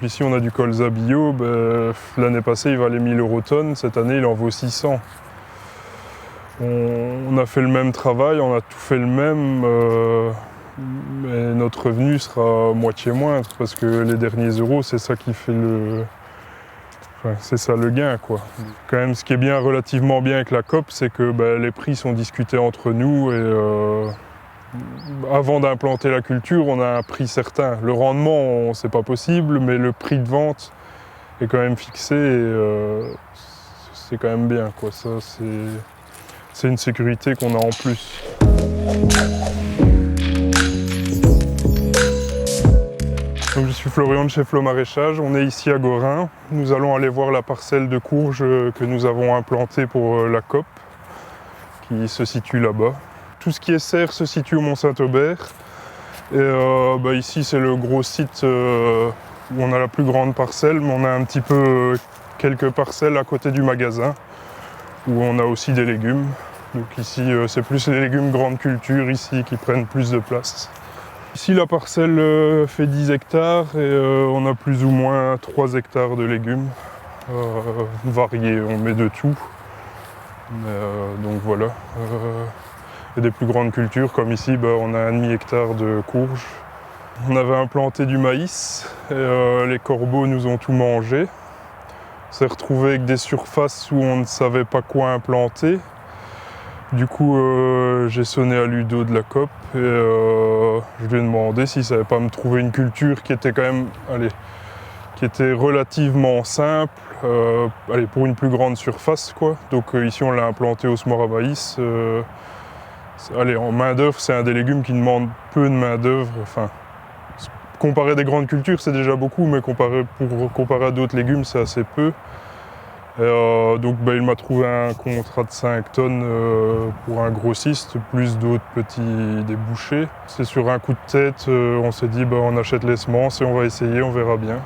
Ici on a du colza bio, l'année passée il valait 1000 € tonne, cette année il en vaut 600. On a fait le même travail, on a tout fait le même, mais notre revenu sera moitié moindre parce que les derniers euros c'est ça qui fait c'est ça le gain quoi. Quand même ce qui est bien relativement bien avec la COP c'est que les prix sont discutés entre nous et avant d'implanter la culture, on a un prix certain. Le rendement, c'est pas possible, mais le prix de vente est quand même fixé et c'est quand même bien, quoi. Ça, c'est une sécurité qu'on a en plus. Donc, je suis Florian de chez Flo Maraîchage. On est ici à Gorin. Nous allons aller voir la parcelle de courge que nous avons implantée pour la COP, qui se situe là-bas. Tout ce qui est serre se situe au Mont-Saint-Aubert. Et ici, c'est le gros site où on a la plus grande parcelle, mais on a un petit peu quelques parcelles à côté du magasin où on a aussi des légumes. Donc ici, c'est plus les légumes grande culture ici qui prennent plus de place. Ici, la parcelle fait 10 hectares et on a plus ou moins 3 hectares de légumes variés. On met de tout. Donc voilà. Et des plus grandes cultures, comme ici, on a un demi-hectare de courge. On avait implanté du maïs et les corbeaux nous ont tout mangé. On s'est retrouvé avec des surfaces où on ne savait pas quoi implanter. Du coup, j'ai sonné à Ludo de la COP et je lui ai demandé s'il ne savait pas me trouver une culture qui était quand même, qui était relativement simple, pour une plus grande surface, quoi. Donc ici, on l'a implanté au Smora maïs. En main-d'œuvre, c'est un des légumes qui demande peu de main-d'œuvre. Enfin, comparé à des grandes cultures, c'est déjà beaucoup, mais pour comparer à d'autres légumes, c'est assez peu. Donc il m'a trouvé un contrat de 5 tonnes pour un grossiste, plus d'autres petits débouchés. C'est sur un coup de tête, on s'est dit on achète les semences et on va essayer, on verra bien.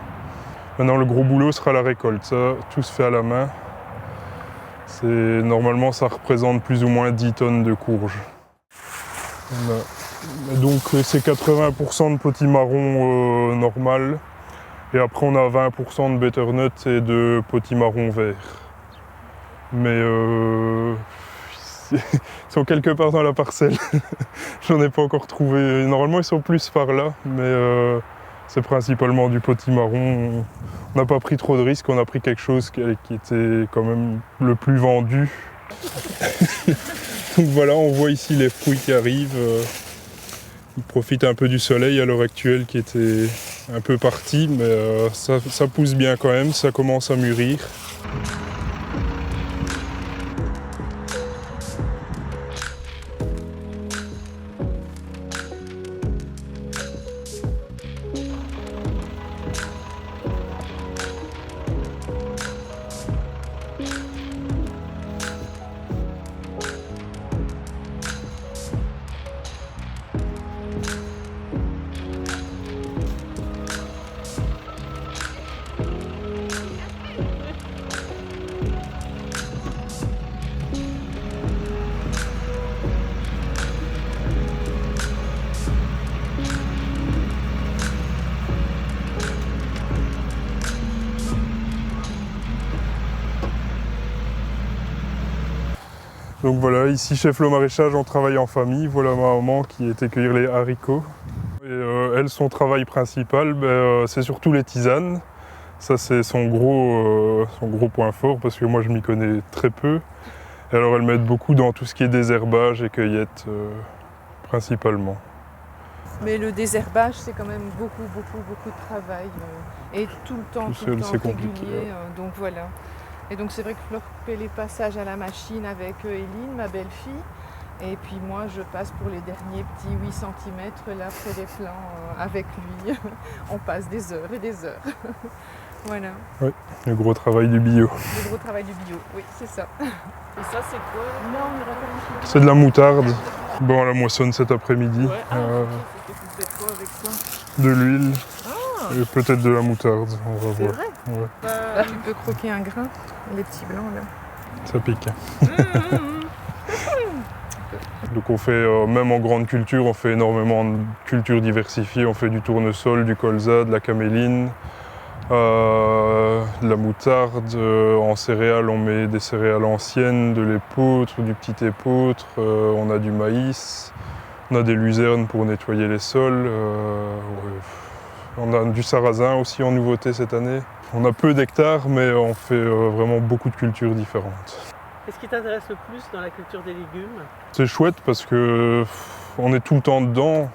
Maintenant le gros boulot sera la récolte, ça, tout se fait à la main. Normalement ça représente plus ou moins 10 tonnes de courge. Donc c'est 80% de potimarron normal et après on a 20% de butternut et de potimarron vert. Mais ils sont quelque part dans la parcelle. J'en ai pas encore trouvé. Normalement ils sont plus par là, mais c'est principalement du potimarron. On n'a pas pris trop de risques, on a pris quelque chose qui était quand même le plus vendu. Donc voilà, on voit ici les fruits qui arrivent. Ils profitent un peu du soleil à l'heure actuelle qui était un peu parti, mais ça pousse bien quand même, ça commence à mûrir. Donc voilà, ici chez Flo Maraîchage, on travaille en famille. Voilà ma maman qui était cueillir les haricots. Et elle, son travail principal, c'est surtout les tisanes. Ça, c'est son gros point fort parce que moi, je m'y connais très peu. Et alors, elle m'aide beaucoup dans tout ce qui est désherbage et cueillette, principalement. Mais le désherbage, c'est quand même beaucoup de travail. Et tout le temps régulier. Donc voilà. Et donc c'est vrai que Fleur fait les passages à la machine avec Eline, ma belle-fille. Et puis moi, je passe pour les derniers petits 8 cm là près des plants avec lui. On passe des heures et des heures. Voilà. Oui, le gros travail du bio. Le gros travail du bio, oui, c'est ça. Et ça, c'est quoi? Non, c'est de la moutarde. Bon, on la moissonne cet après-midi. Ouais. Vous faites quoi avec ça? De l'huile. Et peut-être de la moutarde, on va voir. Vrai Ouais. Là, tu peux croquer un grain, les petits blancs là. Ça pique. Donc on fait, même en grande culture, on fait énormément de cultures diversifiées. On fait du tournesol, du colza, de la caméline. De la moutarde, en céréales on met des céréales anciennes, de l'épeautre, du petit épeautre, on a du maïs, on a des luzernes pour nettoyer les sols, on a du sarrasin aussi en nouveauté cette année. On a peu d'hectares mais on fait vraiment beaucoup de cultures différentes. Qu'est-ce qui t'intéresse le plus dans la culture des légumes? C'est chouette parce que on est tout le temps dedans.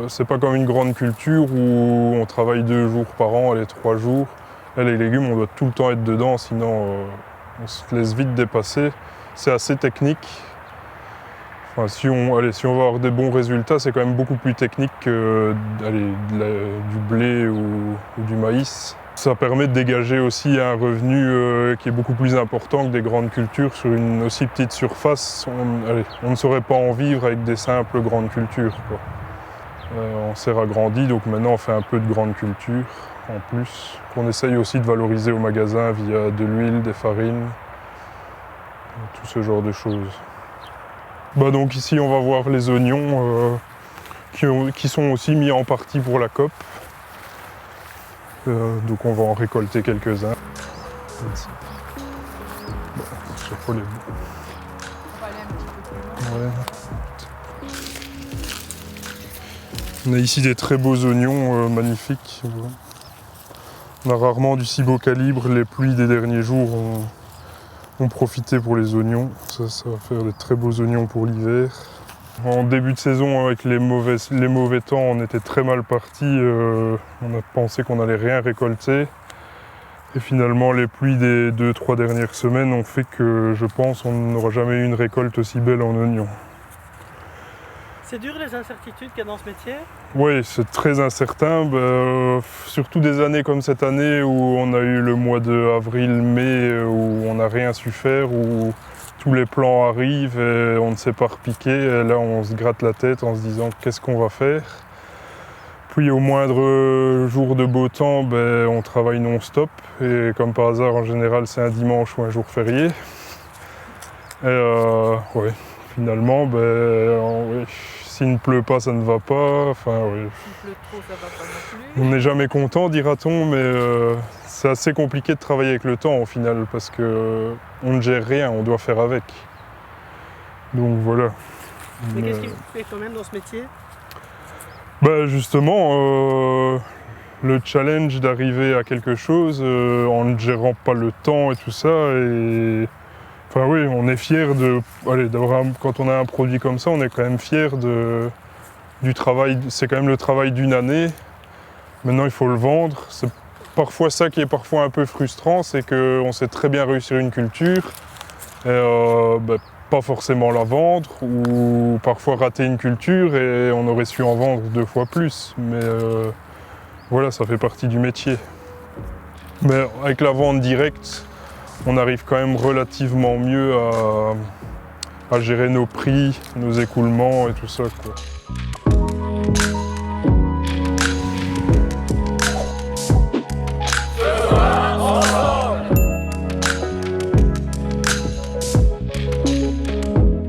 C'est pas comme une grande culture où on travaille 2 jours par an, allez 3 jours. Là, les légumes, on doit tout le temps être dedans, sinon on se laisse vite dépasser. C'est assez technique. Enfin, si on va avoir des bons résultats, c'est quand même beaucoup plus technique que du blé ou du maïs. Ça permet de dégager aussi un revenu qui est beaucoup plus important que des grandes cultures sur une aussi petite surface. On ne saurait pas en vivre avec des simples grandes cultures, quoi. On s'est agrandi, donc maintenant on fait un peu de grandes cultures en plus, qu'on essaye aussi de valoriser au magasin via de l'huile, des farines, tout ce genre de choses. Donc ici on va voir les oignons qui sont aussi mis en partie pour la COP. Donc on va en récolter quelques-uns. On va aller un petit peu plus loin. On a ici des très beaux oignons magnifiques. On a rarement du si beau calibre. Les pluies des derniers jours ont profité pour les oignons. Ça va faire des très beaux oignons pour l'hiver. En début de saison, avec les mauvais temps, on était très mal parti. On a pensé qu'on n'allait rien récolter. Et finalement, les pluies des 2-3 dernières semaines ont fait que, je pense, on n'aura jamais eu une récolte aussi belle en oignons. C'est dur les incertitudes qu'il y a dans ce métier? Oui, c'est très incertain. Surtout des années comme cette année où on a eu le mois de avril-mai où on n'a rien su faire, où tous les plans arrivent et on ne sait pas repiquer. Et là, on se gratte la tête en se disant qu'est-ce qu'on va faire. Puis au moindre jour de beau temps, on travaille non-stop. Et comme par hasard, en général, c'est un dimanche ou un jour férié. Et finalement, s'il ne pleut pas, ça ne va pas. Enfin, S'il pleut trop, ça va pas non plus. On n'est jamais content, dira-t-on, mais c'est assez compliqué de travailler avec le temps au final, parce qu'on ne gère rien, on doit faire avec. Donc voilà. Mais qu'est-ce qui vous plaît quand même dans ce métier? Justement, le challenge d'arriver à quelque chose en ne gérant pas le temps et tout ça. Et enfin oui, on est fier quand on a un produit comme ça, on est quand même fier du travail. C'est quand même le travail d'une année. Maintenant, il faut le vendre. C'est parfois ça qui est parfois un peu frustrant, c'est qu'on sait très bien réussir une culture, et pas forcément la vendre, ou parfois rater une culture et on aurait su en vendre 2 fois plus. Mais voilà, ça fait partie du métier. Mais avec la vente directe, on arrive quand même relativement mieux à gérer nos prix, nos écoulements et tout ça, quoi.